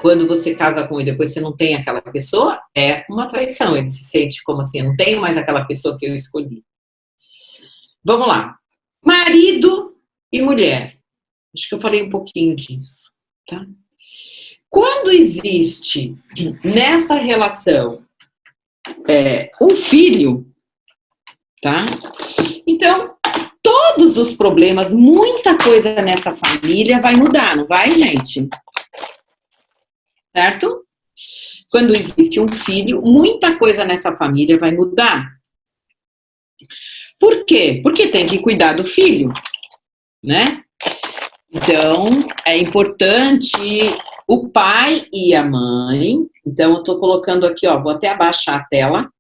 Quando você casa com ele e depois você não tem aquela pessoa, é uma traição. Ele se sente como assim, eu não tenho mais aquela pessoa que eu escolhi. Vamos lá. Marido e mulher. Acho que eu falei um pouquinho disso, tá? Quando existe nessa relação um filho, tá? Então, todos os problemas, muita coisa nessa família vai mudar, não vai, gente? Certo? Quando existe um filho, muita coisa nessa família vai mudar. Por quê? Porque tem que cuidar do filho, né? Então, é importante o pai e a mãe. Então, eu tô colocando aqui, ó, vou até abaixar a tela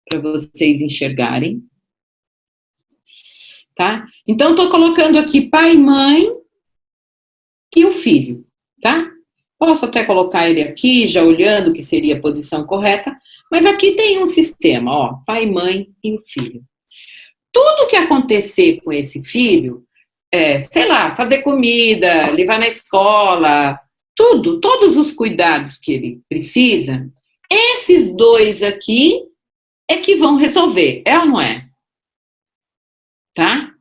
para vocês enxergarem. Tá? Então, eu tô colocando aqui pai, mãe e o filho, tá? Posso até colocar ele aqui, já olhando que seria a posição correta, mas aqui tem um sistema, ó, pai, mãe e o filho. Tudo que acontecer com esse filho, sei lá, fazer comida, levar na escola, tudo, todos os cuidados que ele precisa, esses dois aqui é que vão resolver, é ou não é? Tá?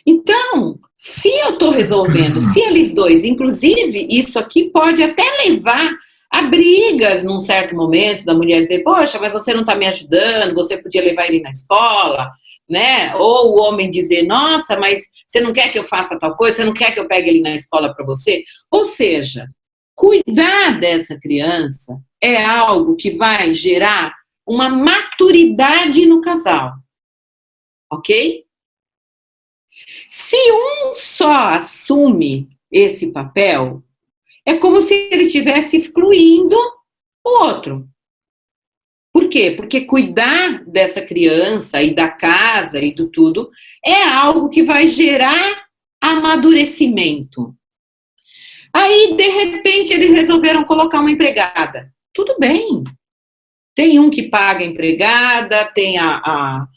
Então, se eu estou resolvendo, se eles dois, inclusive, isso aqui pode até levar a brigas num certo momento, da mulher dizer, poxa, mas você não está me ajudando, você podia levar ele na escola, né? Ou o homem dizer, nossa, mas você não quer que eu faça tal coisa, você não quer que eu pegue ele na escola para você? Ou seja, cuidar dessa criança é algo que vai gerar uma maturidade no casal, ok? Se um só assume esse papel, é como se ele estivesse excluindo o outro. Por quê? Porque cuidar dessa criança e da casa e do tudo é algo que vai gerar amadurecimento. Aí, de repente, eles resolveram colocar uma empregada. Tudo bem. Tem um que paga a empregada, tem a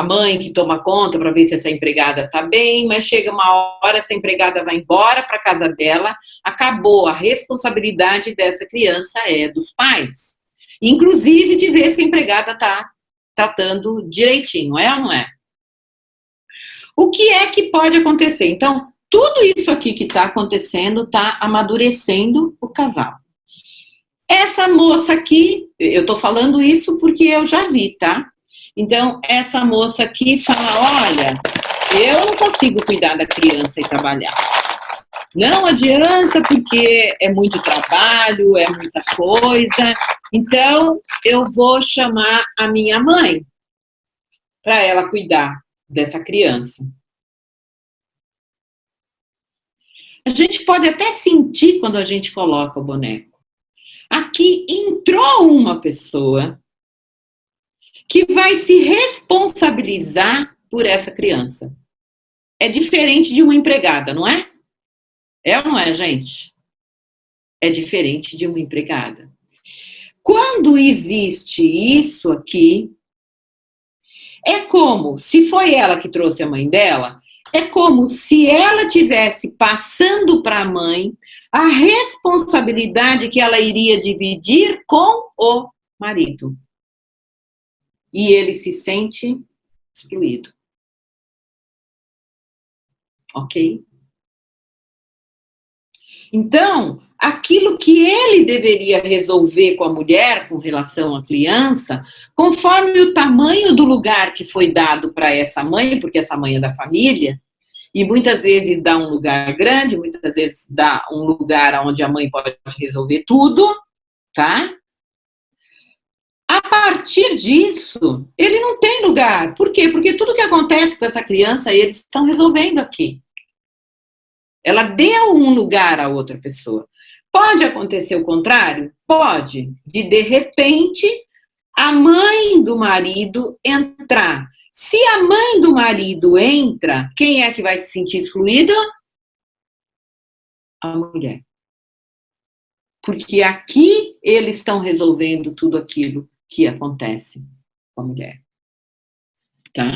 mãe que toma conta para ver se essa empregada está bem, mas chega uma hora, essa empregada vai embora para a casa dela, acabou, a responsabilidade dessa criança é dos pais. Inclusive de ver se a empregada está tratando direitinho, é ou não é? O que é que pode acontecer? Então, tudo isso aqui que está acontecendo está amadurecendo o casal. Essa moça aqui, eu estou falando isso porque eu já vi, tá? Então, essa moça aqui fala, olha, eu não consigo cuidar da criança e trabalhar. Não adianta porque é muito trabalho, é muita coisa. Então, eu vou chamar a minha mãe para ela cuidar dessa criança. A gente pode até sentir quando a gente coloca o boneco. Aqui entrou uma pessoa que vai se responsabilizar por essa criança. É diferente de uma empregada, não é? É ou não é, gente? É diferente de uma empregada. Quando existe isso aqui, é como, se foi ela que trouxe a mãe dela, é como se ela tivesse passando para a mãe a responsabilidade que ela iria dividir com o marido. E ele se sente excluído. Ok? Então, aquilo que ele deveria resolver com a mulher com relação à criança, conforme o tamanho do lugar que foi dado para essa mãe, porque essa mãe é da família, e muitas vezes dá um lugar grande, muitas vezes dá um lugar onde a mãe pode resolver tudo, tá? A partir disso, ele não tem lugar. Por quê? Porque tudo que acontece com essa criança, eles estão resolvendo aqui. Ela deu um lugar a outra pessoa. Pode acontecer o contrário? Pode. De repente, a mãe do marido entrar. Se a mãe do marido entra, quem é que vai se sentir excluída? A mulher. Porque aqui eles estão resolvendo tudo aquilo que acontece com a mulher. Tá?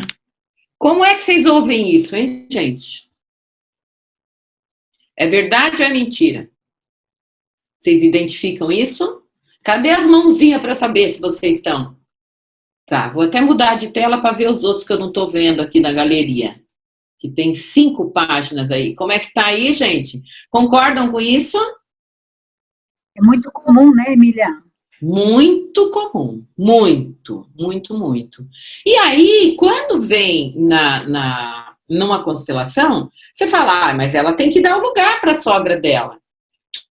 Como é que vocês ouvem isso, hein, gente? É verdade ou é mentira? Vocês identificam isso? Cadê as mãozinhas para saber se vocês estão? Tá, vou até mudar de tela para ver os outros que eu não estou vendo aqui na galeria. Que tem 5 páginas aí. Como é que tá aí, gente? Concordam com isso? É muito comum, né, Emília? Muito comum. Muito, muito, muito. E aí, quando vem numa constelação, você fala, mas ela tem que dar o lugar para a sogra dela.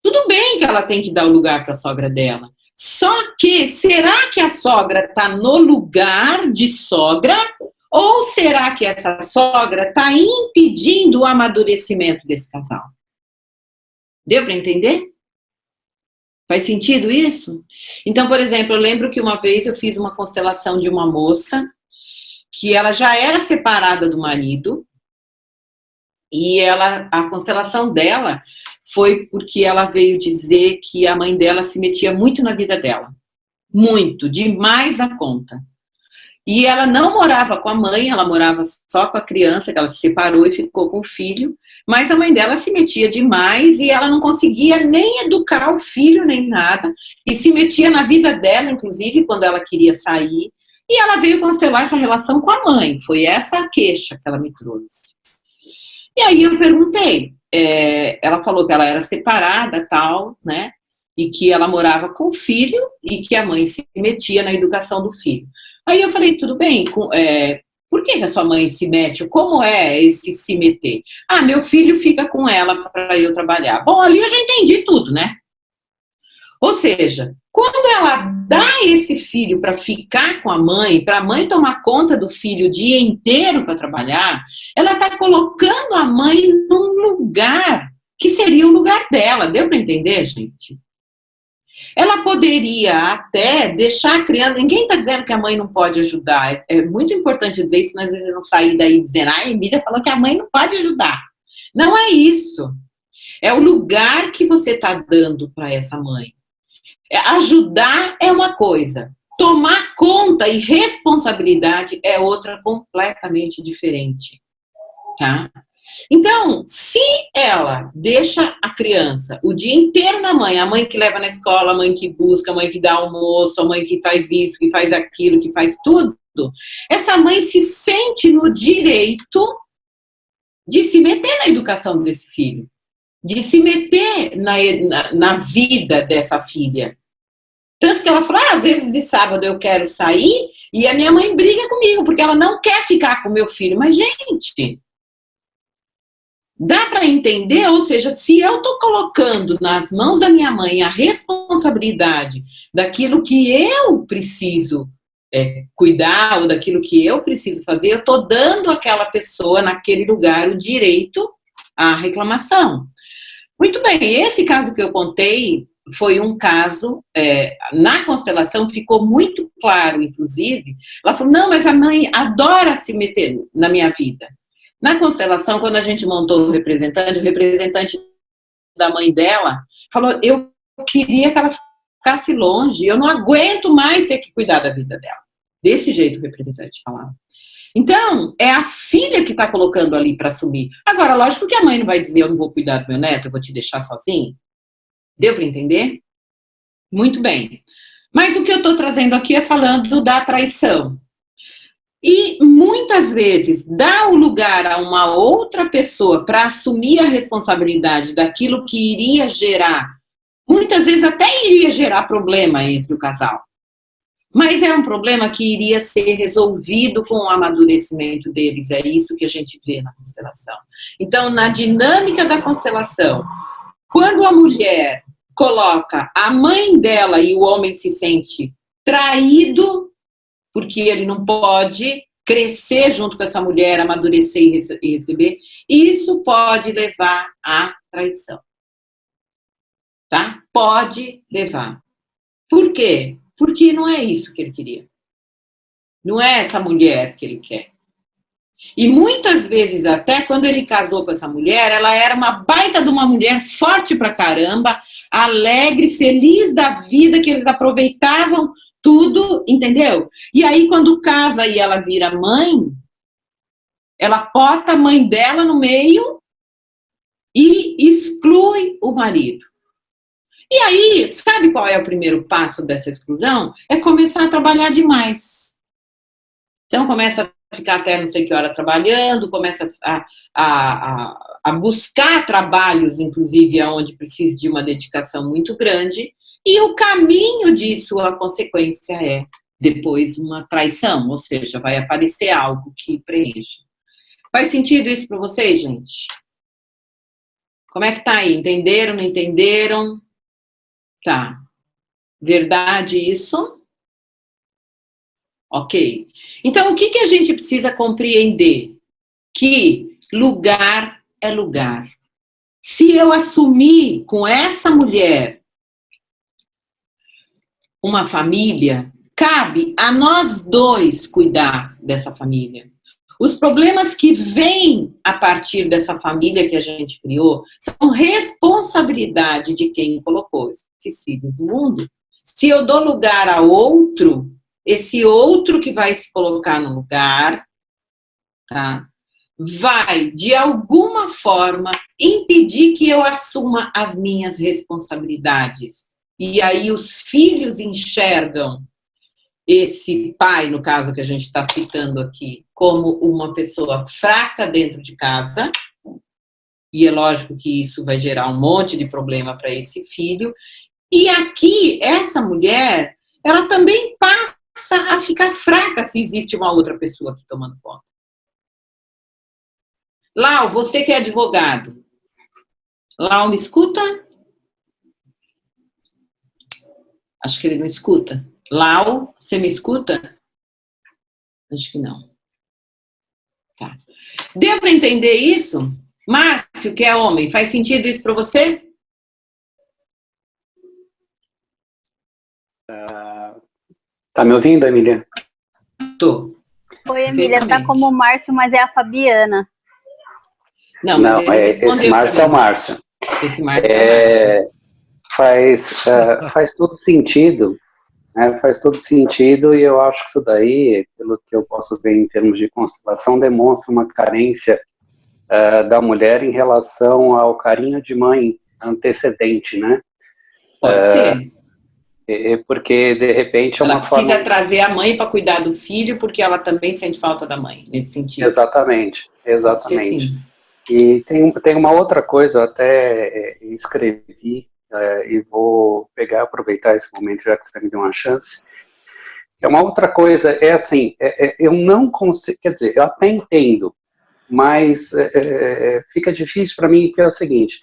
Tudo bem que ela tem que dar o lugar para a sogra dela. Só que, será que a sogra está no lugar de sogra? Ou será que essa sogra está impedindo o amadurecimento desse casal? Deu para entender? Faz sentido isso? Então, por exemplo, eu lembro que uma vez eu fiz uma constelação de uma moça que ela já era separada do marido e a constelação dela foi porque ela veio dizer que a mãe dela se metia muito na vida dela. Muito, demais da conta. E ela não morava com a mãe, ela morava só com a criança, que ela se separou e ficou com o filho, mas a mãe dela se metia demais e ela não conseguia nem educar o filho, nem nada, e se metia na vida dela, inclusive, quando ela queria sair, e ela veio constelar essa relação com a mãe, foi essa a queixa que ela me trouxe. E aí eu perguntei, ela falou que ela era separada, tal, né, e que ela morava com o filho e que a mãe se metia na educação do filho. Aí eu falei, tudo bem, por que a sua mãe se mete? Como é esse se meter? Ah, meu filho fica com ela para eu trabalhar. Bom, ali eu já entendi tudo, né? Ou seja, quando ela dá esse filho para ficar com a mãe, para a mãe tomar conta do filho o dia inteiro para trabalhar, ela está colocando a mãe num lugar que seria o lugar dela. Deu para entender, gente? Ela poderia até deixar a criança. Ninguém está dizendo que a mãe não pode ajudar. É muito importante dizer isso, senão às vezes não sair daí dizendo, a Emília falou que a mãe não pode ajudar. Não é isso. É o lugar que você está dando para essa mãe. Ajudar é uma coisa. Tomar conta e responsabilidade é outra completamente diferente. Tá? Então, se ela deixa a criança o dia inteiro na mãe, a mãe que leva na escola, a mãe que busca, a mãe que dá almoço, a mãe que faz isso, que faz aquilo, que faz tudo, essa mãe se sente no direito de se meter na educação desse filho, de se meter na vida dessa filha. Tanto que ela falou, às vezes de sábado eu quero sair e a minha mãe briga comigo, porque ela não quer ficar com meu filho. Mas, gente, dá para entender? Ou seja, se eu estou colocando nas mãos da minha mãe a responsabilidade daquilo que eu preciso cuidar ou daquilo que eu preciso fazer, eu estou dando àquela pessoa, naquele lugar, o direito à reclamação. Muito bem, esse caso que eu contei foi um caso, na constelação ficou muito claro, inclusive, ela falou, não, mas a mãe adora se meter na minha vida. Na constelação, quando a gente montou o representante da mãe dela falou, eu queria que ela ficasse longe, eu não aguento mais ter que cuidar da vida dela. Desse jeito o representante falava. Então, é a filha que está colocando ali para assumir. Agora, lógico que a mãe não vai dizer, eu não vou cuidar do meu neto, eu vou te deixar sozinho. Deu para entender? Muito bem. Mas o que eu estou trazendo aqui é falando da traição. E muitas vezes dá o lugar a uma outra pessoa para assumir a responsabilidade daquilo que iria gerar, muitas vezes até iria gerar problema entre o casal. Mas é um problema que iria ser resolvido com o amadurecimento deles, é isso que a gente vê na constelação. Então, na dinâmica da constelação, quando a mulher coloca a mãe dela e o homem se sente traído, porque ele não pode crescer junto com essa mulher, amadurecer e receber, isso pode levar à traição. Tá? Pode levar. Por quê? Porque não é isso que ele queria. Não é essa mulher que ele quer. E muitas vezes, até quando ele casou com essa mulher, ela era uma baita de uma mulher forte pra caramba, alegre, feliz da vida, que eles aproveitavam tudo, entendeu? E aí, quando casa e ela vira mãe, ela bota a mãe dela no meio e exclui o marido. E aí, sabe qual é o primeiro passo dessa exclusão? É começar a trabalhar demais. Então, começa a ficar até não sei que hora trabalhando, começa a buscar trabalhos, inclusive, onde precisa de uma dedicação muito grande, e o caminho disso, a consequência é depois uma traição, ou seja, vai aparecer algo que preencha. Faz sentido isso para vocês, gente? Como é que tá aí? Entenderam, não entenderam? Tá. Verdade isso? Ok. Então, o que a gente precisa compreender? Que lugar é lugar. Se eu assumir com essa mulher uma família, cabe a nós dois cuidar dessa família. Os problemas que vêm a partir dessa família que a gente criou são responsabilidade de quem colocou esses filhos no mundo. Se eu dou lugar a outro, esse outro que vai se colocar no lugar, tá, vai, de alguma forma, impedir que eu assuma as minhas responsabilidades. E aí os filhos enxergam esse pai, no caso que a gente está citando aqui, como uma pessoa fraca dentro de casa, e é lógico que isso vai gerar um monte de problema para esse filho, e aqui, essa mulher, ela também passa a ficar fraca se existe uma outra pessoa aqui tomando conta. Lau, você que é advogado, Lau me escuta? Acho que ele não escuta. Lau, você me escuta? Acho que não. Tá. Deu para entender isso? Márcio, que é homem, faz sentido isso para você? Tá me ouvindo, Emília? Tô. Oi, Emília, tá como Márcio, mas é a Fabiana. Não, esse Márcio é o Márcio. Esse Márcio é o Márcio. Faz todo sentido, né? Faz todo sentido, e eu acho que isso daí, pelo que eu posso ver em termos de constelação, demonstra uma carência da mulher em relação ao carinho de mãe antecedente, né? Pode ser. Porque, de repente, é uma forma... Ela precisa trazer a mãe para cuidar do filho, porque ela também sente falta da mãe, nesse sentido. Exatamente. E tem uma outra coisa, eu até escrevi, e vou aproveitar esse momento, já que você me deu uma chance. É uma outra coisa, é assim, eu não consigo, quer dizer, eu até entendo, mas fica difícil para mim, porque é o seguinte,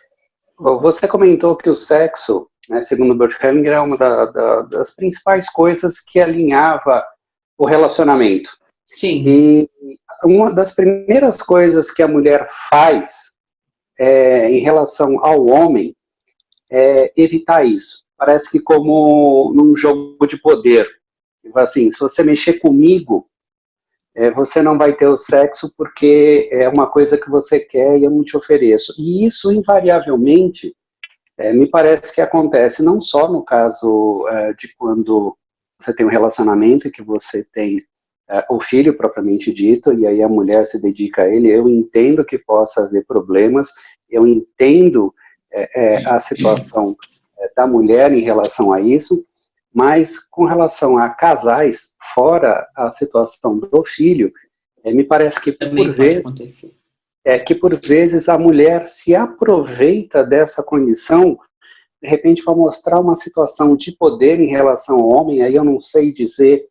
você comentou que o sexo, né, segundo Bert Hellinger, é uma das principais coisas que alinhava o relacionamento. Sim. E uma das primeiras coisas que a mulher faz em relação ao homem é evitar isso. Parece que como num jogo de poder. Assim, se você mexer comigo, você não vai ter o sexo porque é uma coisa que você quer e eu não te ofereço. E isso, invariavelmente, me parece que acontece não só no caso de quando você tem um relacionamento e que você tem o filho propriamente dito, e aí a mulher se dedica a ele. Eu entendo que possa haver problemas, eu entendo a situação da mulher em relação a isso, mas com relação a casais, fora a situação do filho, me parece que por vezes a mulher se aproveita dessa condição, de repente para mostrar uma situação de poder em relação ao homem. Aí eu não sei dizer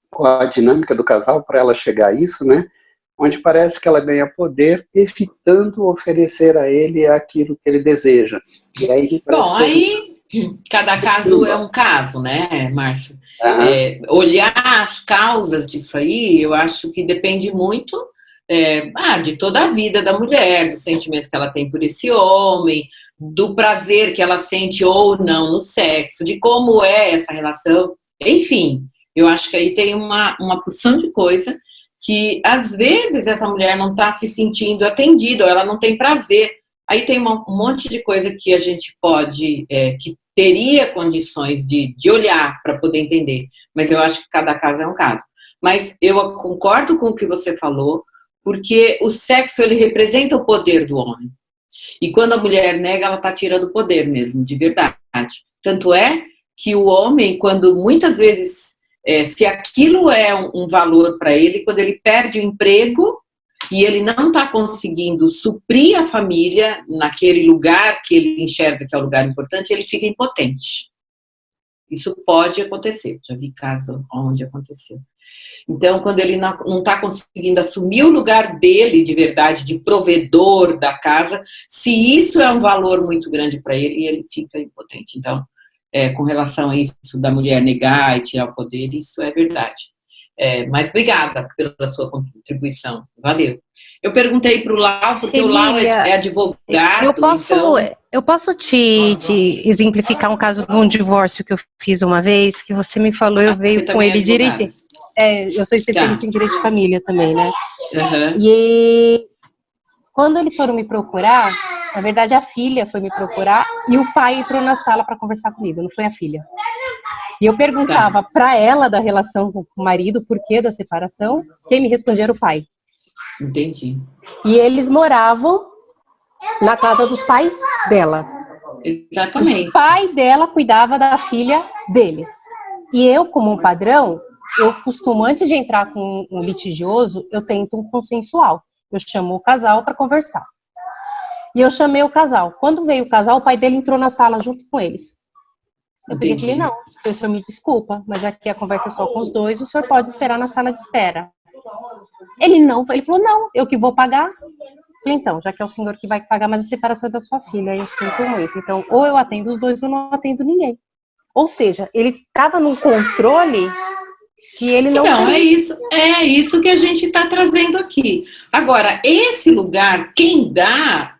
qual a dinâmica do casal para ela chegar a isso, né? Onde parece que ela ganha poder evitando oferecer a ele aquilo que ele deseja. E aí, bom, aí cada caso é um caso, né, Márcio? Olhar as causas disso aí, eu acho que depende muito de toda a vida da mulher, do sentimento que ela tem por esse homem, do prazer que ela sente ou não no sexo, de como é essa relação, enfim, eu acho que aí tem uma porção de coisa que, às vezes, essa mulher não está se sentindo atendida, ou ela não tem prazer. Aí tem um monte de coisa que a gente pode, que teria condições de olhar para poder entender, mas eu acho que cada caso é um caso. Mas eu concordo com o que você falou, porque o sexo, ele representa o poder do homem. E quando a mulher nega, ela está tirando o poder mesmo, de verdade. Tanto é que o homem, quando muitas vezes, se aquilo é um valor para ele, quando ele perde o emprego e ele não está conseguindo suprir a família naquele lugar que ele enxerga que é o lugar importante, ele fica impotente. Isso pode acontecer, já vi caso onde aconteceu. Então, quando ele não está conseguindo assumir o lugar dele, de verdade, de provedor da casa, se isso é um valor muito grande para ele, ele fica impotente. Então, com relação a isso da mulher negar e tirar o poder, isso é verdade. Mas obrigada pela sua contribuição, valeu. Eu perguntei para o Lau, porque Emília, o Lau é advogado. Eu posso te exemplificar um caso de um divórcio que eu fiz uma vez, que você me falou, eu veio com ele direitinho. Eu sou especialista em direito de família também, né? Uhum. E quando eles foram me procurar, na verdade a filha foi me procurar e o pai entrou na sala para conversar comigo, não foi a filha. E eu perguntava para ela da relação com o marido, por que da separação, quem me respondia era o pai. Entendi. E eles moravam na casa dos pais dela. Exatamente. O pai dela cuidava da filha deles. E eu, como um padrão, eu costumo, antes de entrar com um litigioso, eu tento um consensual. Eu chamo o casal para conversar. E eu chamei o casal. Quando veio o casal, o pai dele entrou na sala junto com eles. Eu falei, não, o senhor me desculpa, mas aqui a conversa é só com os dois, o senhor pode esperar na sala de espera. Ele falou, não, eu que vou pagar. Falei, então, já que é o senhor que vai pagar, mas a separação é da sua filha, eu sinto muito. Então, ou eu atendo os dois ou não atendo ninguém. Ou seja, ele estava num controle que ele não... Então, é isso que a gente está trazendo aqui. Agora, esse lugar, quem dá,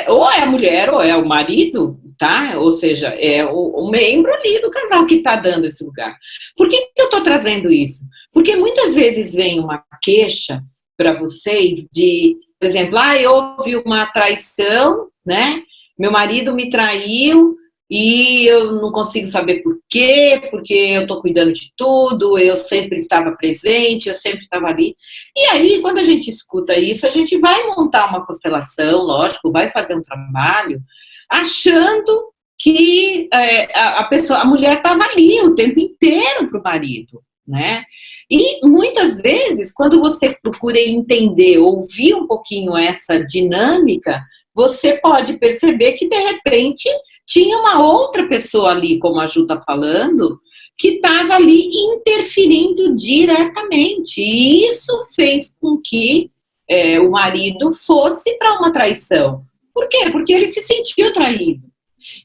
ou é a mulher ou é o marido, tá? Ou seja, é o membro ali do casal que está dando esse lugar. Por que eu estou trazendo isso? Porque muitas vezes vem uma queixa para vocês de, por exemplo, houve uma traição, né? Meu marido me traiu e eu não consigo saber por quê, porque eu estou cuidando de tudo, eu sempre estava presente, eu sempre estava ali. E aí, quando a gente escuta isso, a gente vai montar uma constelação, lógico, vai fazer um trabalho, achando que a mulher estava ali o tempo inteiro para o marido, né? E muitas vezes, quando você procura entender, ouvir um pouquinho essa dinâmica, você pode perceber que, de repente, tinha uma outra pessoa ali, como a Ju está falando, que estava ali interferindo diretamente. E isso fez com que o marido fosse para uma traição. Por quê? Porque ele se sentiu traído.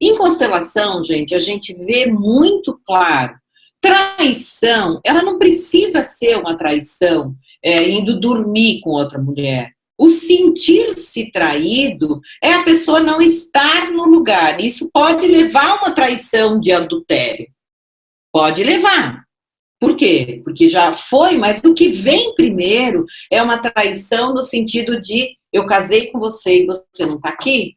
Em constelação, gente, a gente vê muito claro. Traição, ela não precisa ser uma traição indo dormir com outra mulher. O sentir-se traído é a pessoa não estar no lugar. Isso pode levar a uma traição de adultério. Pode levar. Por quê? Porque já foi, mas o que vem primeiro é uma traição no sentido de eu casei com você e você não está aqui.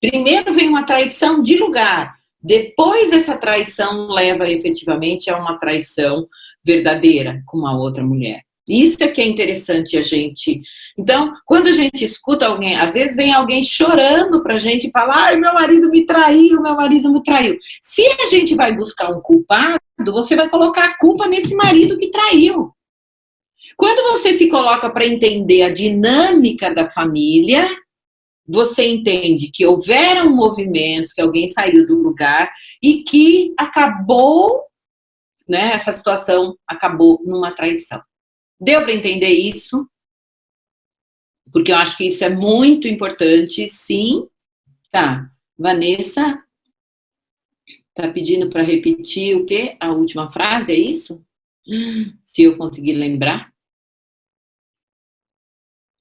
Primeiro vem uma traição de lugar. Depois essa traição leva efetivamente a uma traição verdadeira com uma outra mulher. Isso é que é interessante a gente... Então, quando a gente escuta alguém, às vezes vem alguém chorando pra gente e fala, meu marido me traiu, meu marido me traiu. Se a gente vai buscar um culpado, você vai colocar a culpa nesse marido que traiu. Quando você se coloca para entender a dinâmica da família, você entende que houveram movimentos, que alguém saiu do lugar e que acabou, né, essa situação acabou numa traição. Deu para entender isso? Porque eu acho que isso é muito importante, sim. Tá, Vanessa tá pedindo para repetir o quê? A última frase, é isso? Se eu conseguir lembrar.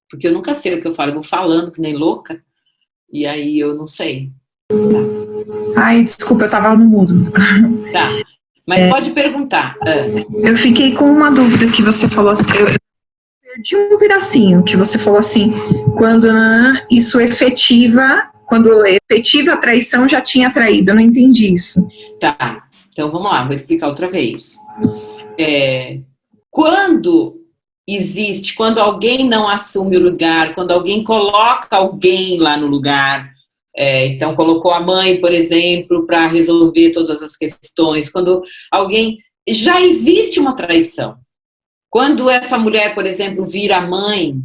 Porque eu nunca sei o que eu falo, eu vou falando que nem louca, e aí eu não sei. Tá. Ai, desculpa, eu tava no mudo. Tá, mas pode perguntar. Eu fiquei com uma dúvida que você falou, eu perdi um pedacinho, que você falou assim, quando isso efetiva, quando efetiva a traição já tinha traído, eu não entendi isso. Tá, então vamos lá, vou explicar outra vez. Quando alguém não assume o lugar, quando alguém coloca alguém lá no lugar, Então, colocou a mãe, por exemplo, para resolver todas as questões. Quando alguém... Já existe uma traição. Quando essa mulher, por exemplo, vira mãe,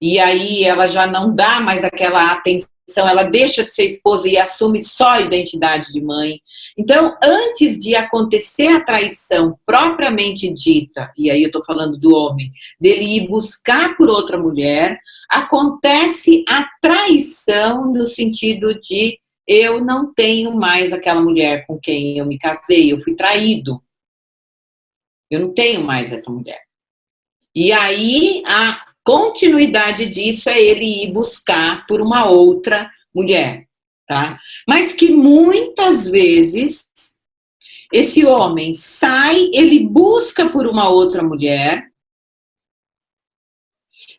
e aí ela já não dá mais aquela atenção, ela deixa de ser esposa e assume só a identidade de mãe. Então, antes de acontecer a traição propriamente dita, e aí eu estou falando do homem, dele ir buscar por outra mulher, acontece a traição no sentido de eu não tenho mais aquela mulher com quem eu me casei, eu fui traído. Eu não tenho mais essa mulher. E aí, a continuidade disso é ele ir buscar por uma outra mulher, tá? Mas que muitas vezes esse homem sai, ele busca por uma outra mulher,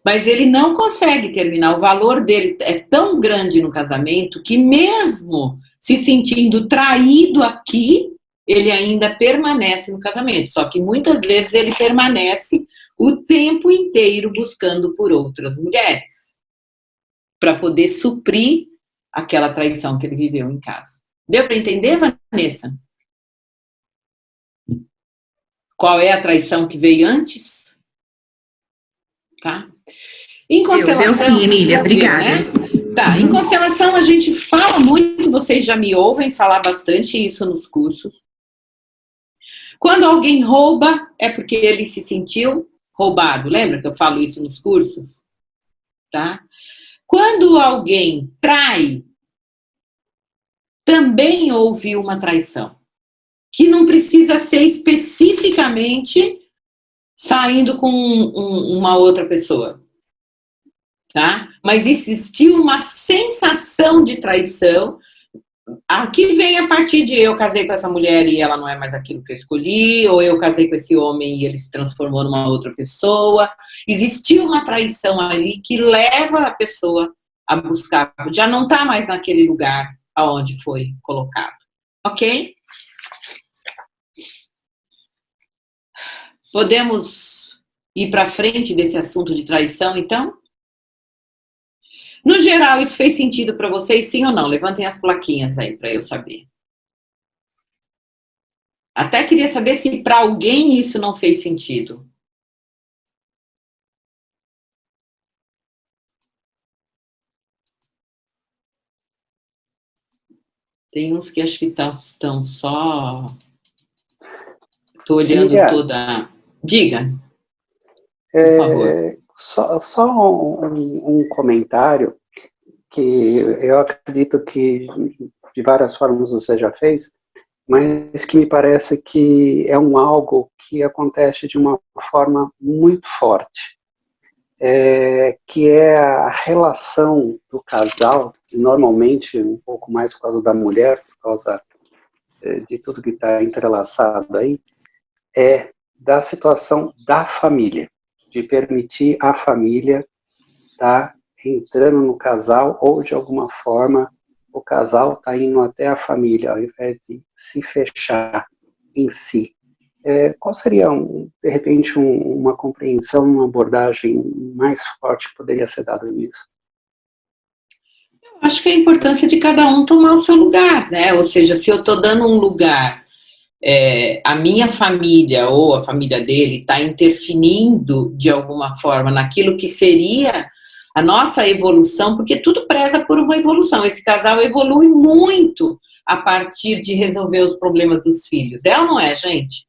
mas ele não consegue terminar. O valor dele é tão grande no casamento que mesmo se sentindo traído aqui, ele ainda permanece no casamento. Só que muitas vezes ele permanece o tempo inteiro buscando por outras mulheres para poder suprir aquela traição que ele viveu em casa. Deu para entender, Vanessa? Qual é a traição que veio antes? Tá? Em constelação... Deu sim, Emília, obrigada. Né? Tá, em constelação a gente fala muito, vocês já me ouvem falar bastante isso nos cursos. Quando alguém rouba, é porque ele se sentiu roubado. Lembra que eu falo isso nos cursos? Tá? Quando alguém trai, também houve uma traição. Que não precisa ser especificamente saindo com uma outra pessoa. Tá? Mas existiu uma sensação de traição. Aqui vem a partir de eu casei com essa mulher e ela não é mais aquilo que eu escolhi, ou eu casei com esse homem e ele se transformou numa outra pessoa. Existiu uma traição ali que leva a pessoa a buscar, já não está mais naquele lugar aonde foi colocado. Ok? Podemos ir para frente desse assunto de traição, então? No geral, isso fez sentido para vocês, sim ou não? Levantem as plaquinhas aí para eu saber. Até queria saber se para alguém isso não fez sentido. Tem uns que acho que estão só... Estou olhando toda... Diga, por favor. Só um comentário que eu acredito que de várias formas você já fez, mas que me parece que é algo que acontece de uma forma muito forte, que é a relação do casal, e normalmente um pouco mais por causa da mulher, por causa de tudo que está entrelaçado aí, da situação da família, de permitir a família estar entrando no casal, ou de alguma forma o casal está indo até a família, ao invés de se fechar em si. Qual seria, de repente, uma compreensão, uma abordagem mais forte que poderia ser dada nisso? Eu acho que é a importância de cada um tomar o seu lugar, né? Ou seja, se eu estou dando um lugar, a minha família ou a família dele está interferindo de alguma forma naquilo que seria a nossa evolução, porque tudo preza por uma evolução. Esse casal evolui muito a partir de resolver os problemas dos filhos. É ou não é, gente?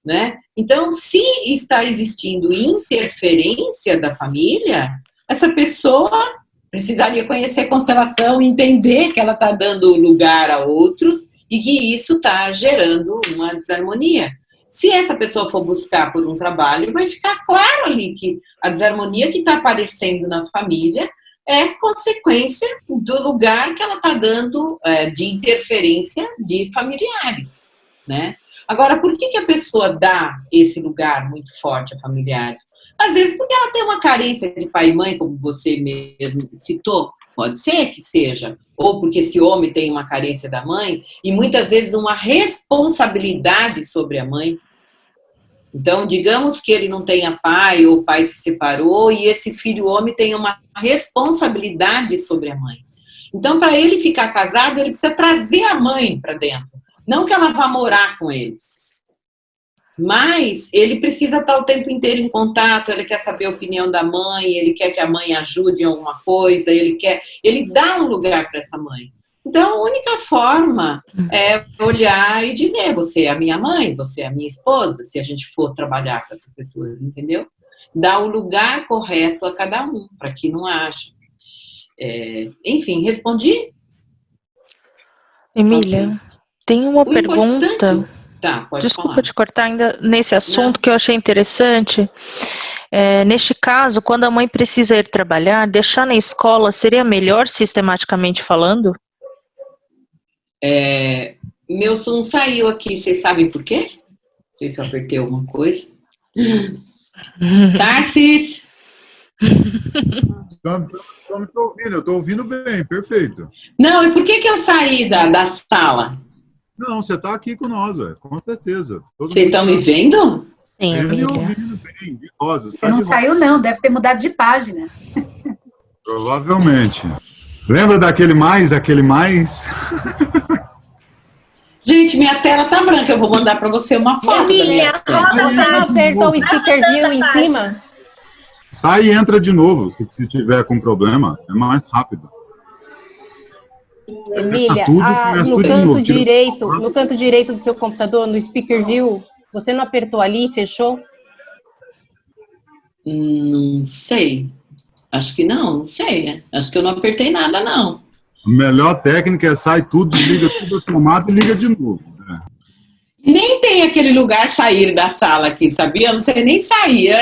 Né? Então, se está existindo interferência da família, essa pessoa precisaria conhecer a constelação, entender que ela está dando lugar a outros e que isso está gerando uma desarmonia. Se essa pessoa for buscar por um trabalho, vai ficar claro ali que a desarmonia que está aparecendo na família é consequência do lugar que ela está dando de interferência de familiares, né? Agora, por que a pessoa dá esse lugar muito forte a familiares? Às vezes porque ela tem uma carência de pai e mãe, como você mesmo citou, pode ser que seja, ou porque esse homem tem uma carência da mãe, e muitas vezes uma responsabilidade sobre a mãe. Então, digamos que ele não tenha pai, ou o pai se separou, e esse filho homem tem uma responsabilidade sobre a mãe. Então, para ele ficar casado, ele precisa trazer a mãe para dentro. Não que ela vá morar com eles. Mas ele precisa estar o tempo inteiro em contato, ele quer saber a opinião da mãe, ele quer que a mãe ajude em alguma coisa, ele dá um lugar para essa mãe. Então, a única forma é olhar e dizer, você é a minha mãe, você é a minha esposa, se a gente for trabalhar com essa pessoa, entendeu? Dar o lugar correto a cada um, para que não haja. Enfim, respondi? Emília, tem uma pergunta. Tá, pode Desculpa falar. te cortar ainda nesse assunto que eu achei interessante. Neste caso, quando a mãe precisa ir trabalhar, deixar na escola seria melhor sistematicamente falando? Meu som saiu aqui, vocês sabem por quê? Não sei se eu apertei alguma coisa. Tarsis! Estamos te ouvindo, eu estou ouvindo bem, perfeito. Não, e por que eu saí da sala? Não, você está aqui com nós, velho, com certeza. Vocês estão me vendo? Sim, vendo e Emília. ouvindo bem, de rosas. Você não saiu, não, deve ter mudado de página. Provavelmente. Lembra daquele mais, Gente, minha tela tá branca, eu vou mandar para você uma foto da minha tela. Você não apertou o speaker view em cima? Sai e entra de novo, se tiver com problema, é mais rápido. Emília, Começa no tudo de canto novo, tira- direito, no canto direito do seu computador, no speaker view, você não apertou ali e fechou? Não sei. Acho que não sei. Acho que eu não apertei nada, não. A melhor técnica é sai tudo, desliga tudo a tomada e liga de novo. Né? Nem tem aquele lugar sair da sala aqui, sabia? Eu não sei nem sair.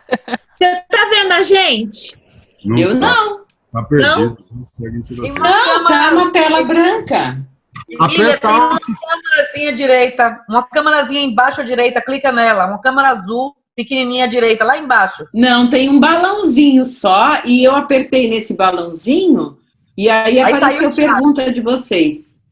Você tá vendo a gente? Eu não. Tá perdido. Não consegue tirar tudo. Não, tá uma tela branca. Emília, tem uma Aperta câmerazinha direita, uma câmerazinha embaixo à direita, clica nela, uma câmera azul, pequenininha à direita, lá embaixo. Não, tem um balãozinho só, e eu apertei nesse balãozinho, e aí apareceu a pergunta de vocês.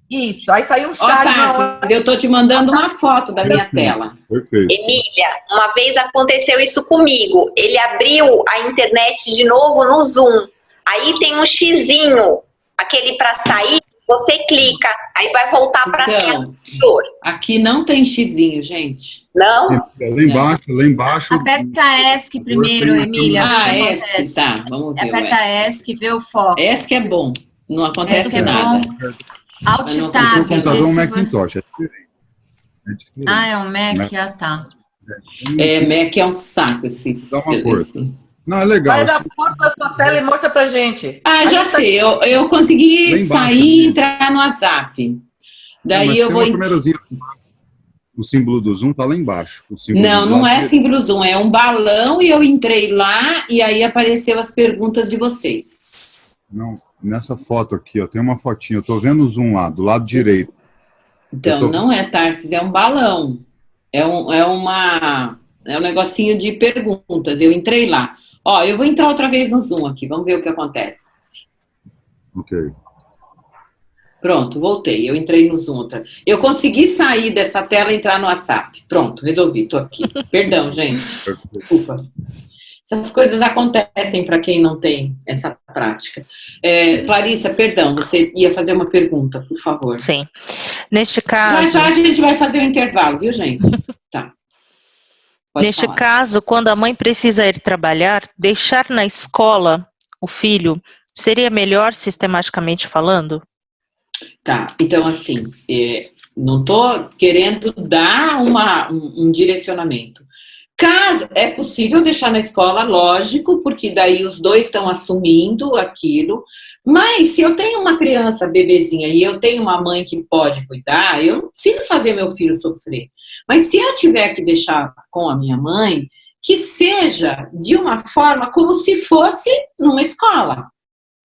Isso, aí saiu um Ó, chat na hora. Tarsis, eu tô te mandando uma foto da minha tela. Perfeito. Emília, uma vez aconteceu isso comigo. Ele abriu a internet de novo no Zoom. Aí tem um xizinho, aquele para sair, você clica, aí vai voltar para a tela anterior. Aqui não tem xizinho, gente. Não? Lá embaixo. Aperta ESC primeiro, Emília. ESC, tá, vamos ver. Aperta ESC, vê o foco. ESC é bom, não acontece ESC é nada. bom. Alt O Tab. computador é um Macintosh, é diferente. É um Mac, tá. Mac é um saco esse. Dá uma força. Não, é legal. Vai dar foto da sua tela e mostra pra gente. Já sei, eu consegui sair e entrar no WhatsApp. Daí eu vou... O símbolo do Zoom tá lá embaixo. Não é símbolo Zoom, é um balão e eu entrei lá e aí apareceu as perguntas de vocês. Não, nessa foto aqui, ó, tem uma fotinha, eu tô vendo o Zoom lá, do lado direito. Então, não é, Tarsis, é um balão. É um negocinho de perguntas, eu entrei lá. Ó, eu vou entrar outra vez no Zoom aqui, vamos ver o que acontece. Ok. Pronto, voltei, eu entrei no Zoom. Eu consegui sair dessa tela e entrar no WhatsApp. Pronto, resolvi, tô aqui. Perdão, gente, desculpa. Essas coisas acontecem para quem não tem essa prática. Clarissa, perdão, você ia fazer uma pergunta, por favor. Sim. Neste caso... Já a gente vai fazer um intervalo, viu, gente? Tá. Neste caso, quando a mãe precisa ir trabalhar, deixar na escola o filho seria melhor sistematicamente falando? Tá, então assim, não estou querendo dar um direcionamento. Caso é possível deixar na escola, lógico, porque daí os dois estão assumindo aquilo, mas se eu tenho uma criança bebezinha e eu tenho uma mãe que pode cuidar, eu não preciso fazer meu filho sofrer. Mas se eu tiver que deixar com a minha mãe, que seja de uma forma como se fosse numa escola.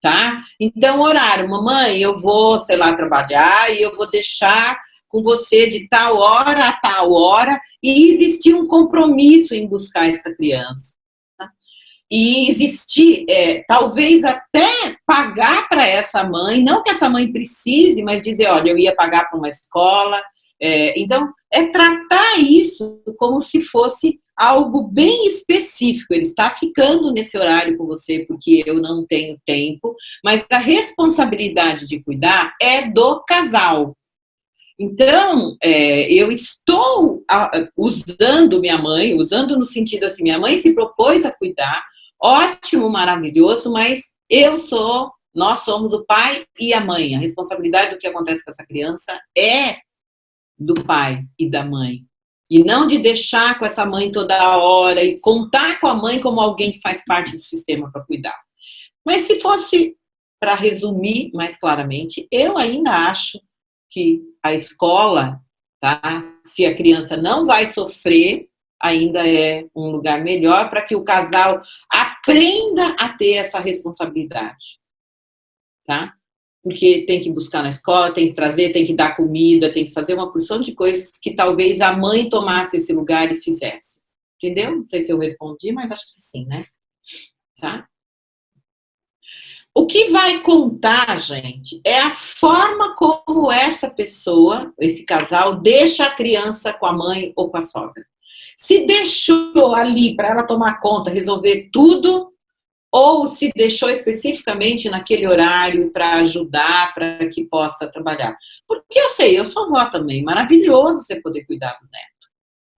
Tá? Então, horário, mamãe, eu vou, sei lá, trabalhar e eu vou deixar com você de tal hora a tal hora e existir um compromisso em buscar essa criança. Tá? E existir, talvez até pagar para essa mãe, não que essa mãe precise, mas dizer, olha, eu ia pagar para uma escola. Então, tratar isso como se fosse algo bem específico. Ele está ficando nesse horário com você porque eu não tenho tempo, mas a responsabilidade de cuidar é do casal. Então, eu estou usando minha mãe, usando no sentido assim, minha mãe se propôs a cuidar, ótimo, maravilhoso, mas nós somos o pai e a mãe. A responsabilidade do que acontece com essa criança é do pai e da mãe. E não de deixar com essa mãe toda hora e contar com a mãe como alguém que faz parte do sistema para cuidar. Mas se fosse, para resumir mais claramente, eu ainda acho que a escola, tá? Se a criança não vai sofrer, ainda é um lugar melhor para que o casal aprenda a ter essa responsabilidade, tá? Porque tem que buscar na escola, tem que trazer, tem que dar comida, tem que fazer uma porção de coisas que talvez a mãe tomasse esse lugar e fizesse. Entendeu? Não sei se eu respondi, mas acho que sim, né? Tá? O que vai contar, gente, é a forma como essa pessoa, esse casal, deixa a criança com a mãe ou com a sogra. Se deixou ali para ela tomar conta, resolver tudo, ou se deixou especificamente naquele horário para ajudar, para que possa trabalhar. Porque eu sou avó também, maravilhoso você poder cuidar do neto.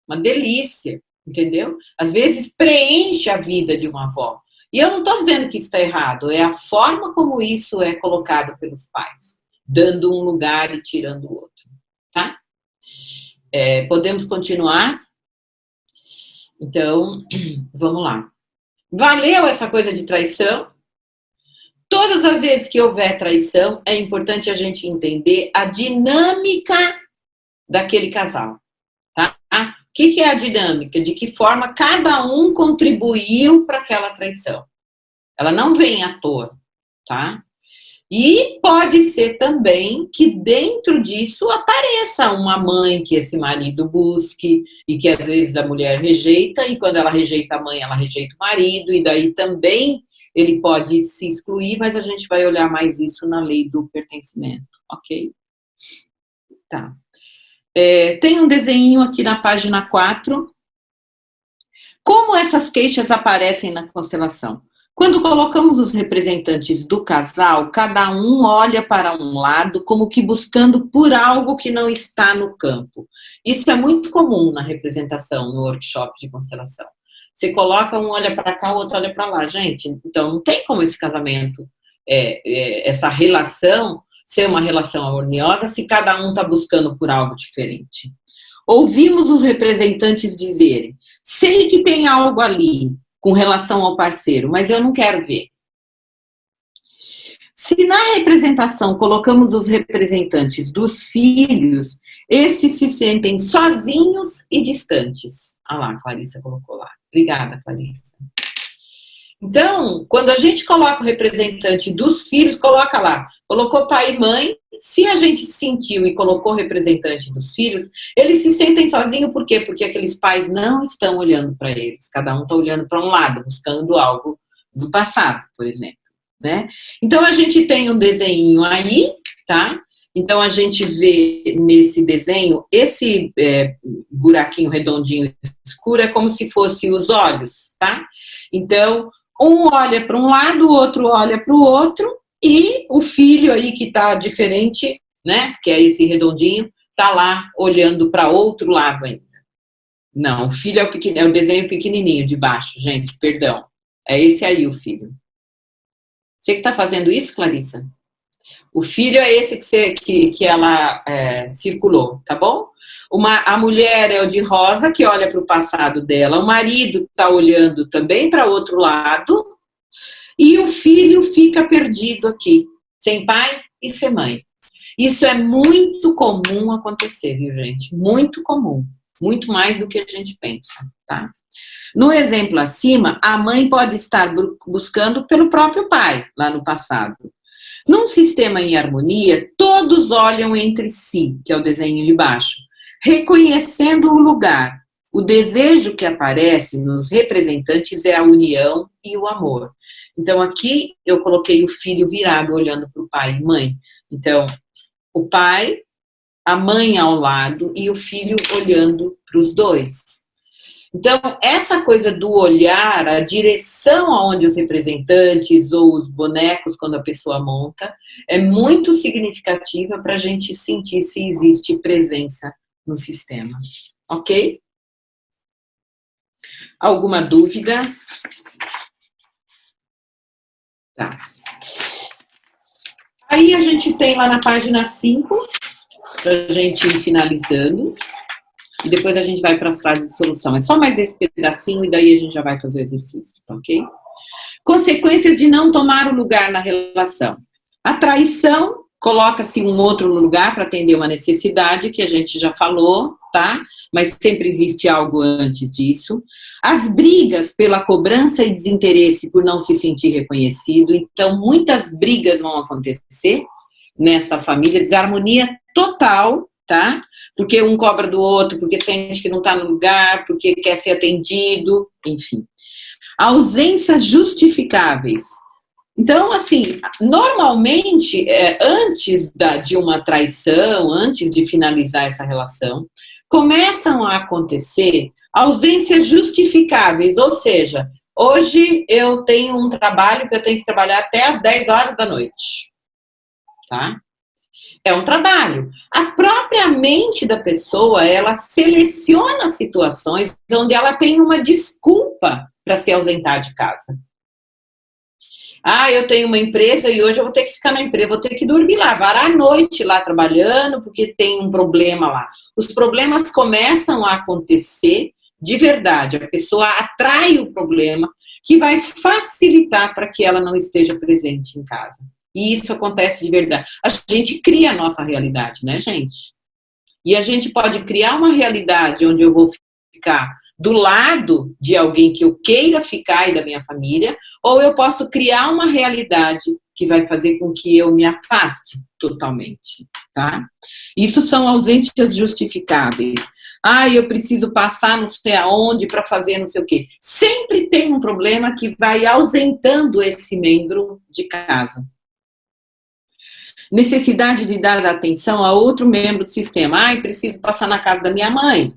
Uma delícia, entendeu? Às vezes preenche a vida de uma avó. E eu não estou dizendo que isso está errado, é a forma como isso é colocado pelos pais, dando um lugar e tirando o outro, tá? Podemos continuar? Então, vamos lá. Valeu essa coisa de traição? Todas as vezes que houver traição, é importante a gente entender a dinâmica daquele casal, tá? O que é a dinâmica? De que forma cada um contribuiu para aquela traição. Ela não vem à toa, tá? E pode ser também que dentro disso apareça uma mãe que esse marido busque e que às vezes a mulher rejeita, e quando ela rejeita a mãe, ela rejeita o marido, e daí também ele pode se excluir, mas a gente vai olhar mais isso na lei do pertencimento, ok? Tá. Tem um desenho aqui na página 4. Como essas queixas aparecem na constelação? Quando colocamos os representantes do casal, cada um olha para um lado como que buscando por algo que não está no campo. Isso é muito comum na representação, no workshop de constelação. Você coloca um olha para cá, o outro olha para lá. Gente, então não tem como esse casamento, essa relação, ser uma relação harmoniosa se cada um está buscando por algo diferente. Ouvimos os representantes dizerem, sei que tem algo ali com relação ao parceiro, mas eu não quero ver. Se na representação colocamos os representantes dos filhos, estes se sentem sozinhos e distantes. Ah lá, a Clarissa colocou lá. Obrigada, Clarissa. Então, quando a gente coloca o representante dos filhos, coloca lá, colocou pai e mãe, se a gente sentiu e colocou o representante dos filhos, eles se sentem sozinhos, por quê? Porque aqueles pais não estão olhando para eles, cada um está olhando para um lado, buscando algo do passado, por exemplo, né? Então, a gente tem um desenho aí, tá? Então, a gente vê nesse desenho, esse buraquinho redondinho escuro é como se fosse os olhos, tá? Então, um olha para um lado, o outro olha para o outro, e o filho aí que está diferente, né, que é esse redondinho, está lá olhando para outro lado ainda. Não, o filho é o desenho pequenininho de baixo, gente, perdão. É esse aí o filho. Você que está fazendo isso, Clarissa? O filho é esse que ela circulou, tá bom? A mulher é o de rosa, que olha para o passado dela. O marido está olhando também para outro lado. E o filho fica perdido aqui, sem pai e sem mãe. Isso é muito comum acontecer, viu, gente? Muito comum. Muito mais do que a gente pensa, tá? No exemplo acima, a mãe pode estar buscando pelo próprio pai, lá no passado. Num sistema em harmonia, todos olham entre si, que é o desenho de baixo, reconhecendo o lugar. O desejo que aparece nos representantes é a união e o amor. Então, aqui eu coloquei o filho virado, olhando para o pai e mãe. Então, o pai, a mãe ao lado e o filho olhando para os dois. Então, essa coisa do olhar, a direção aonde os representantes ou os bonecos, quando a pessoa monta, é muito significativa para a gente sentir se existe presença no sistema. Ok? Alguma dúvida? Tá. Aí a gente tem lá na página 5, para a gente ir finalizando, e depois a gente vai para as frases de solução. É só mais esse pedacinho e daí a gente já vai fazer o exercício, tá ok? Consequências de não tomar o lugar na relação. A traição, coloca-se um outro no lugar para atender uma necessidade, que a gente já falou, tá? Mas sempre existe algo antes disso. As brigas pela cobrança e desinteresse por não se sentir reconhecido. Então, muitas brigas vão acontecer nessa família, desarmonia total, tá? Porque um cobra do outro, porque sente que não está no lugar, porque quer ser atendido, enfim. Ausências justificáveis. Então, assim, normalmente, antes de uma traição, antes de finalizar essa relação, começam a acontecer ausências justificáveis, ou seja, hoje eu tenho um trabalho que eu tenho que trabalhar até as 10 horas da noite, tá? É um trabalho. A própria mente da pessoa, ela seleciona situações onde ela tem uma desculpa para se ausentar de casa. Ah, eu tenho uma empresa e hoje eu vou ter que ficar na empresa, vou ter que dormir lá, varar a noite lá trabalhando porque tem um problema lá. Os problemas começam a acontecer de verdade, a pessoa atrai o problema que vai facilitar para que ela não esteja presente em casa. E isso acontece de verdade. A gente cria a nossa realidade, né, gente? E a gente pode criar uma realidade onde eu vou ficar do lado de alguém que eu queira ficar e da minha família, ou eu posso criar uma realidade que vai fazer com que eu me afaste totalmente, tá? Isso são ausências justificáveis. Ah, eu preciso passar não sei aonde para fazer não sei o quê. Sempre tem um problema que vai ausentando esse membro de casa. Necessidade de dar atenção a outro membro do sistema. Ah, eu preciso passar na casa da minha mãe.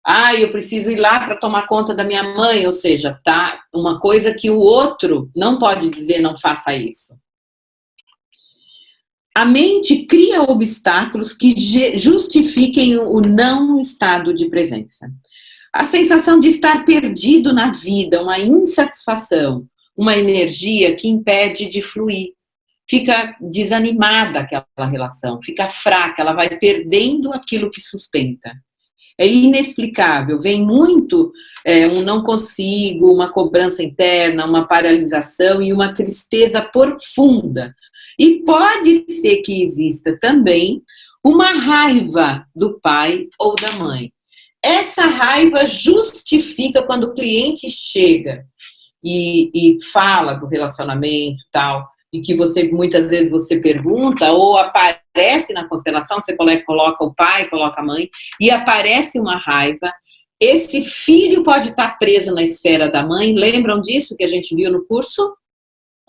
Ah, eu preciso ir lá para tomar conta da minha mãe, ou seja, tá uma coisa que o outro não pode dizer não faça isso. A mente cria obstáculos que justifiquem o não estado de presença. A sensação de estar perdido na vida, uma insatisfação, uma energia que impede de fluir. Fica desanimada aquela relação, fica fraca, ela vai perdendo aquilo que sustenta. É inexplicável, vem muito um não consigo, uma cobrança interna, uma paralisação e uma tristeza profunda. E pode ser que exista também uma raiva do pai ou da mãe. Essa raiva justifica quando o cliente chega e fala do relacionamento e tal, e que muitas vezes você pergunta, ou aparece na constelação, você coloca o pai, coloca a mãe, e aparece uma raiva. Esse filho pode estar preso na esfera da mãe, lembram disso que a gente viu no curso?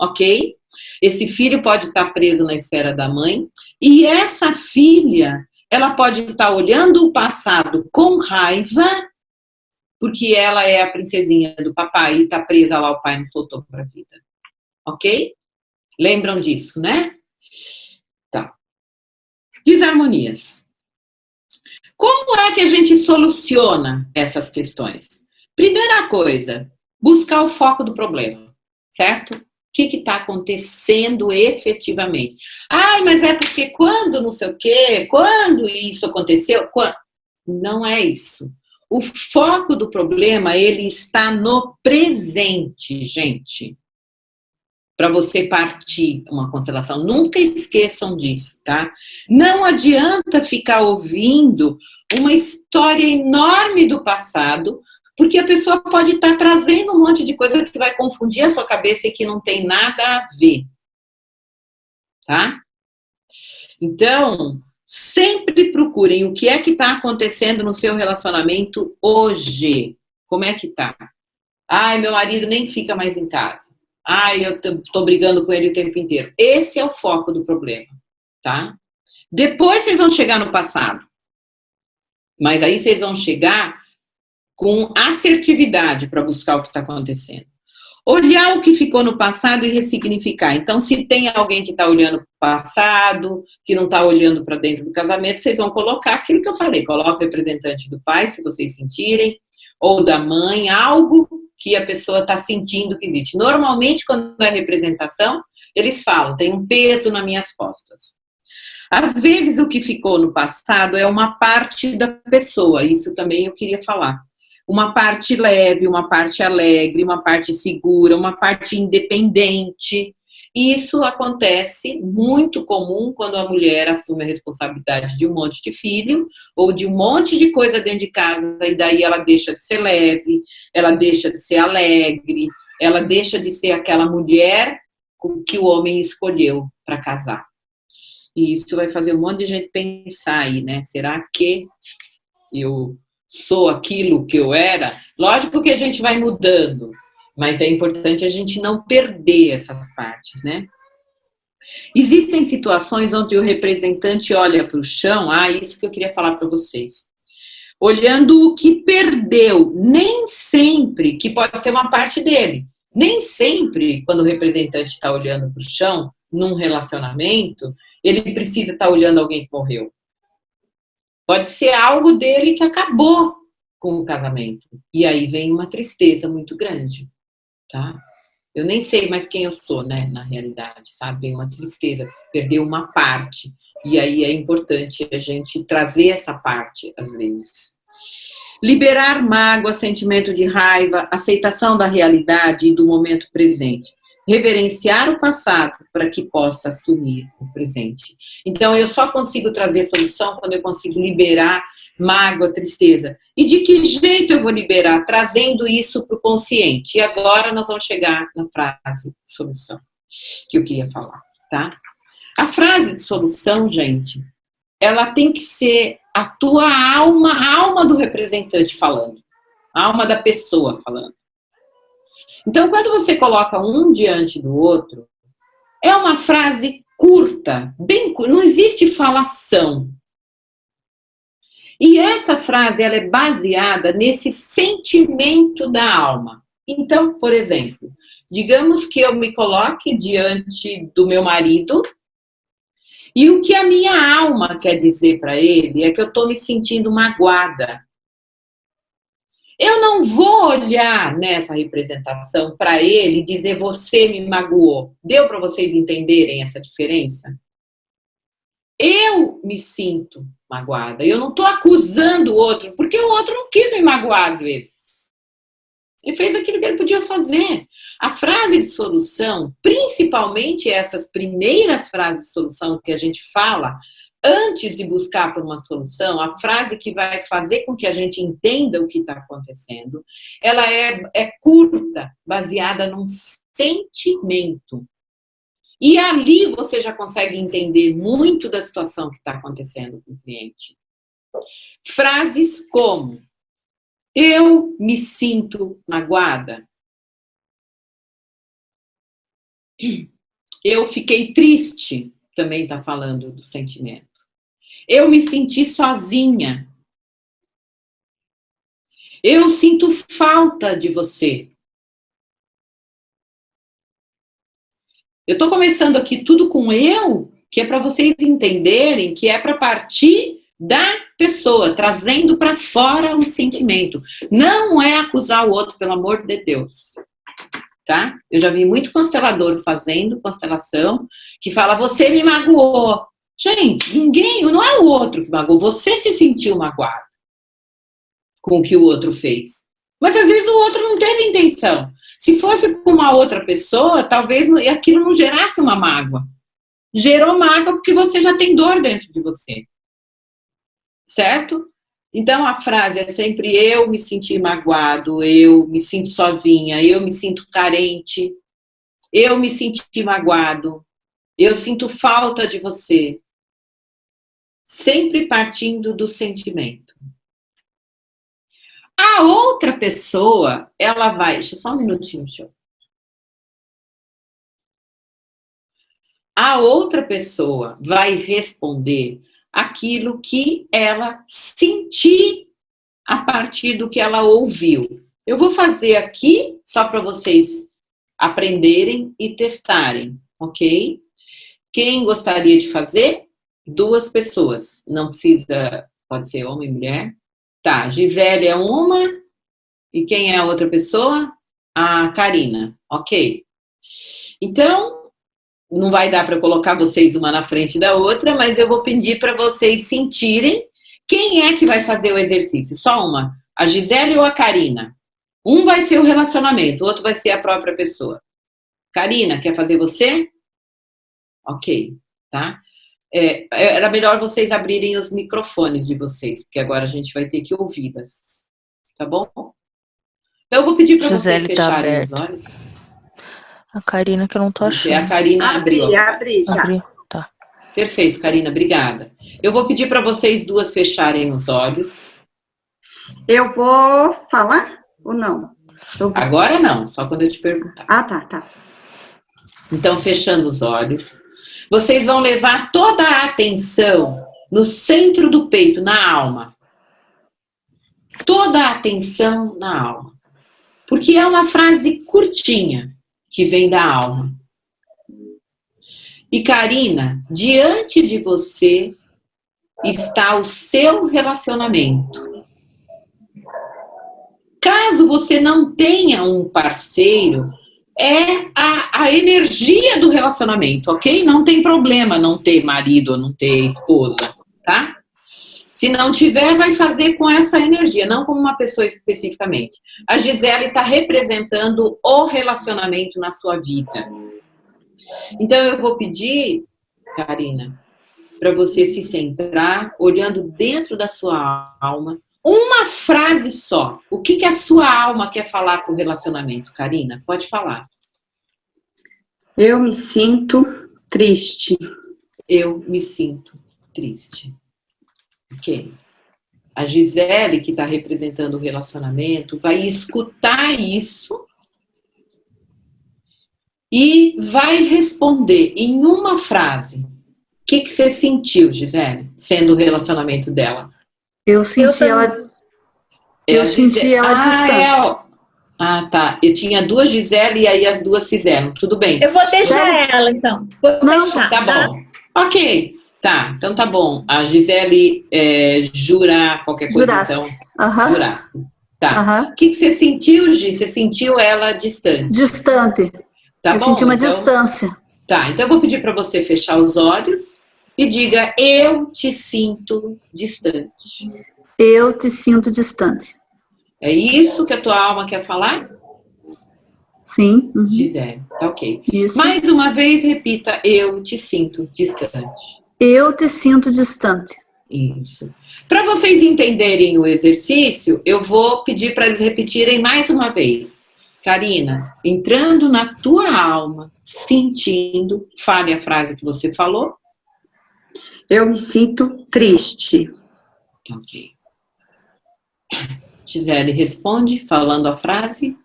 Ok? Esse filho pode estar preso na esfera da mãe, e essa filha, ela pode estar olhando o passado com raiva, porque ela é a princesinha do papai e está presa lá, o pai não soltou para a vida. Ok? Lembram disso, né? Tá. Desarmonias. Como é que a gente soluciona essas questões? Primeira coisa, buscar o foco do problema, certo? O que está acontecendo efetivamente? Ai, mas é porque quando não sei o quê, quando isso aconteceu, não é isso. O foco do problema, ele está no presente, gente. Para você partir uma constelação. Nunca esqueçam disso, tá? Não adianta ficar ouvindo uma história enorme do passado, porque a pessoa pode estar trazendo um monte de coisa que vai confundir a sua cabeça e que não tem nada a ver. Tá? Então, sempre procurem o que é que está acontecendo no seu relacionamento hoje. Como é que tá? Ai, meu marido nem fica mais em casa. Ai, eu tô brigando com ele o tempo inteiro. Esse é o foco do problema, tá? Depois vocês vão chegar no passado. Mas aí vocês vão chegar com assertividade para buscar o que está acontecendo. Olhar o que ficou no passado e ressignificar. Então, se tem alguém que está olhando para o passado, que não está olhando para dentro do casamento, vocês vão colocar aquilo que eu falei. Coloca o representante do pai, se vocês sentirem, ou da mãe, algo que a pessoa está sentindo que existe. Normalmente, quando é representação, eles falam, tem um peso nas minhas costas. Às vezes, o que ficou no passado é uma parte da pessoa, isso também eu queria falar. Uma parte leve, uma parte alegre, uma parte segura, uma parte independente. Isso acontece muito comum quando a mulher assume a responsabilidade de um monte de filho ou de um monte de coisa dentro de casa, e daí ela deixa de ser leve, ela deixa de ser alegre, ela deixa de ser aquela mulher que o homem escolheu para casar. E isso vai fazer um monte de gente pensar aí, né? Será que eu sou aquilo que eu era? Lógico que a gente vai mudando, mas é importante a gente não perder essas partes, né? Existem situações onde o representante olha para o chão, isso que eu queria falar para vocês. Olhando o que perdeu, nem sempre, que pode ser uma parte dele, nem sempre, quando o representante está olhando para o chão, num relacionamento, ele precisa estar olhando alguém que morreu. Pode ser algo dele que acabou com o casamento. E aí vem uma tristeza muito grande, tá? Eu nem sei mais quem eu sou, né, na realidade, sabe? Vem uma tristeza, perdeu uma parte. E aí é importante a gente trazer essa parte, às vezes. Liberar mágoa, sentimento de raiva, aceitação da realidade e do momento presente. Reverenciar o passado para que possa assumir o presente. Então, eu só consigo trazer solução quando eu consigo liberar mágoa, tristeza. E de que jeito eu vou liberar? Trazendo isso para o consciente. E agora nós vamos chegar na frase de solução que eu queria falar, tá? A frase de solução, gente, ela tem que ser a tua alma, a alma do representante falando, a alma da pessoa falando. Então, quando você coloca um diante do outro, é uma frase curta, bem curta, não existe falação. E essa frase, ela é baseada nesse sentimento da alma. Então, por exemplo, digamos que eu me coloque diante do meu marido e o que a minha alma quer dizer para ele é que eu estou me sentindo magoada. Eu não vou olhar nessa representação para ele e dizer, você me magoou. Deu para vocês entenderem essa diferença? Eu me sinto magoada. Eu não estou acusando o outro, porque o outro não quis me magoar às vezes. Ele fez aquilo que ele podia fazer. A frase de solução, principalmente essas primeiras frases de solução que a gente fala, antes de buscar por uma solução, a frase que vai fazer com que a gente entenda o que está acontecendo, ela é curta, baseada num sentimento. E ali você já consegue entender muito da situação que está acontecendo com o cliente. Frases como, eu me sinto magoada. Eu fiquei triste, também está falando do sentimento. Eu me senti sozinha. Eu sinto falta de você. Eu estou começando aqui tudo com eu, que é para vocês entenderem que é para partir da pessoa, trazendo para fora o sentimento. Não é acusar o outro, pelo amor de Deus. Tá? Eu já vi muito constelador fazendo constelação, que fala, você me magoou. Gente, não é o outro que magoou, você se sentiu magoado com o que o outro fez. Mas às vezes o outro não teve intenção. Se fosse com uma outra pessoa, talvez aquilo não gerasse uma mágoa. Gerou mágoa porque você já tem dor dentro de você. Certo? Então a frase é sempre eu me senti magoado, eu me sinto sozinha, eu me sinto carente, eu me senti magoado, eu sinto falta de você. Sempre partindo do sentimento. A outra pessoa, ela vai... Deixa só um minutinho, show. A outra pessoa vai responder aquilo que ela sentir a partir do que ela ouviu. Eu vou fazer aqui, só para vocês aprenderem e testarem, ok? Quem gostaria de fazer? 2 pessoas. Não precisa, pode ser homem e mulher. Tá, Gisele é uma. E quem é a outra pessoa? A Karina, ok. Então, não vai dar para colocar vocês uma na frente da outra, mas eu vou pedir para vocês sentirem quem é que vai fazer o exercício. Só uma, a Gisele ou a Karina? Um vai ser o relacionamento, o outro vai ser a própria pessoa. Karina, quer fazer você? Ok, tá? Era melhor vocês abrirem os microfones de vocês, porque agora a gente vai ter que ouvi-las. Tá bom? Então eu vou pedir para vocês fecharem os olhos. A Karina que eu não tô achando. A Karina abriu. Abri já. Abriu, tá. Perfeito, Karina, obrigada. Eu vou pedir para vocês 2 fecharem os olhos. Eu vou falar ou não? Agora não, só quando eu te perguntar. Ah, tá. Então, fechando os olhos, vocês vão levar toda a atenção no centro do peito, na alma. Toda a atenção na alma. Porque é uma frase curtinha que vem da alma. E, Karina, diante de você está o seu relacionamento. Caso você não tenha um parceiro, é a energia do relacionamento, ok? Não tem problema não ter marido ou não ter esposa, tá? Se não tiver, vai fazer com essa energia, não como uma pessoa especificamente. A Gisele está representando o relacionamento na sua vida. Então, eu vou pedir, Karina, para você se centrar, olhando dentro da sua alma, uma frase só. O que a sua alma quer falar para o relacionamento, Karina? Pode falar. Eu me sinto triste. Eu me sinto triste. Ok. A Gisele, que está representando o relacionamento, vai escutar isso e vai responder em uma frase. O que você sentiu, Gisele, sendo o relacionamento dela? Eu senti ela distante. Tá. Eu tinha 2 Gisele e aí as 2 fizeram. Tudo bem. Eu vou deixar ela, então. Vou deixar. Tá bom. Ok. Tá, então tá bom. A Gisele jura qualquer coisa, então. Jurasse. Tá. O que você sentiu, Gi? Você sentiu ela distante? Distante. Tá bom? Senti uma distância. Tá, então eu vou pedir para você fechar os olhos e diga, eu te sinto distante. Eu te sinto distante. É isso que a tua alma quer falar? Sim. Gisele, tá ok. Isso. Mais uma vez, repita, eu te sinto distante. Eu te sinto distante. Isso. Para vocês entenderem o exercício, eu vou pedir para eles repetirem mais uma vez. Karina, entrando na tua alma, sentindo, fale a frase que você falou. Eu me sinto triste. Ok. Gisele responde, falando a frase.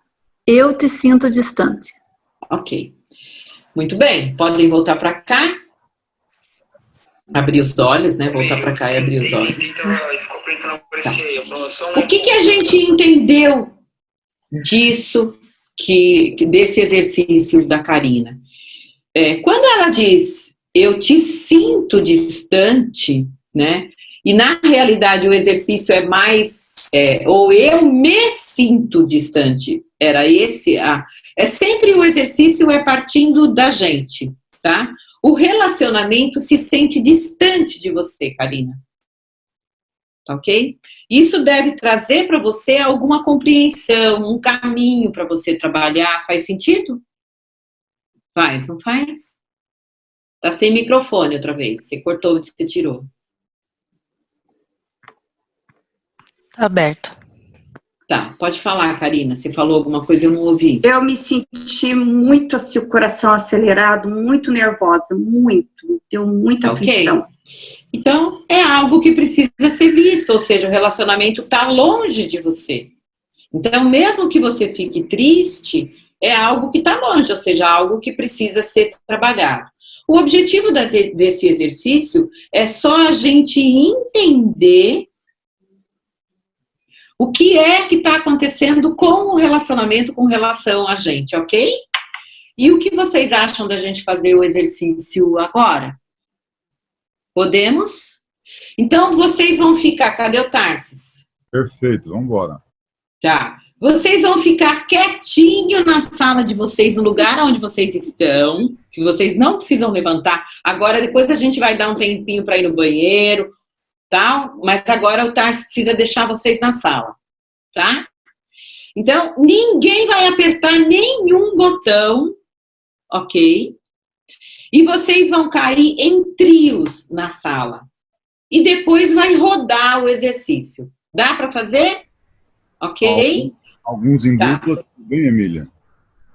Eu te sinto distante. Ok. Muito bem, podem voltar para cá. Abrir os olhos, né? Voltar para cá e abrir os olhos. Tá. O que a gente entendeu disso, desse exercício da Karina? Quando ela diz, eu te sinto distante, né? E na realidade o exercício é mais, ou eu me sinto distante. Era esse, é sempre o exercício partindo da gente, tá? O relacionamento se sente distante de você, Karina. Tá ok? Isso deve trazer para você alguma compreensão, um caminho para você trabalhar. Faz sentido? Faz, não faz? Tá sem microfone outra vez. Você cortou, você tirou. Tá aberto. Tá, pode falar, Karina. Você falou alguma coisa, eu não ouvi. Eu me senti muito assim, o coração acelerado, muito nervosa, muito. Deu muita aflição. Então, é algo que precisa ser visto, ou seja, o relacionamento está longe de você. Então, mesmo que você fique triste, é algo que está longe, ou seja, algo que precisa ser trabalhado. O objetivo desse exercício é só a gente entender o que é que está acontecendo com o relacionamento com relação a gente, ok? E o que vocês acham da gente fazer o exercício agora? Podemos? Então, vocês vão ficar... Cadê o Tarsis? Perfeito, vamos embora. Tá. Vocês vão ficar quietinho na sala de vocês, no lugar onde vocês estão, que vocês não precisam levantar. Agora, depois a gente vai dar um tempinho para ir no banheiro, tal, mas agora o Tarsis precisa deixar vocês na sala, tá? Então, ninguém vai apertar nenhum botão, ok? E vocês vão cair em trios na sala. E depois vai rodar o exercício. Dá para fazer? Ok? Alguns em dupla, tudo bem, Emília?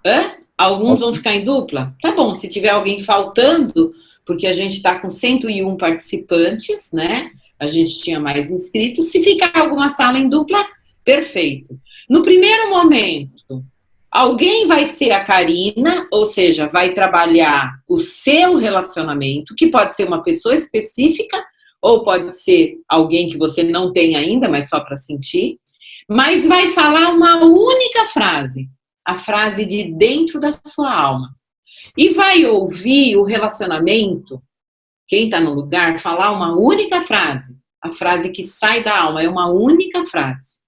Hã? Alguns vão ficar em dupla? Tá bom, se tiver alguém faltando, porque a gente está com 101 participantes, né? A gente tinha mais inscritos. Se ficar alguma sala em dupla, perfeito. No primeiro momento, alguém vai ser a Karina, ou seja, vai trabalhar o seu relacionamento, que pode ser uma pessoa específica, ou pode ser alguém que você não tem ainda, mas só para sentir, mas vai falar uma única frase, a frase de dentro da sua alma. E vai ouvir o relacionamento, quem está no lugar, falar uma única frase, a frase que sai da alma, é uma única frase.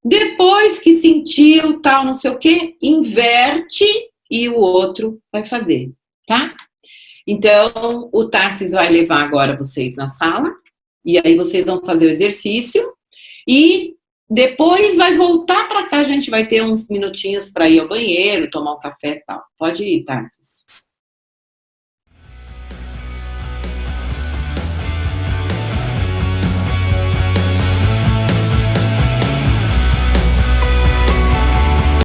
Depois que sentiu tal, não sei o quê, inverte e o outro vai fazer, tá? Então, o Tarsis vai levar agora vocês na sala, e aí vocês vão fazer o exercício, e depois vai voltar para cá, a gente vai ter uns minutinhos para ir ao banheiro, tomar um café e tal. Pode ir, Tarsis.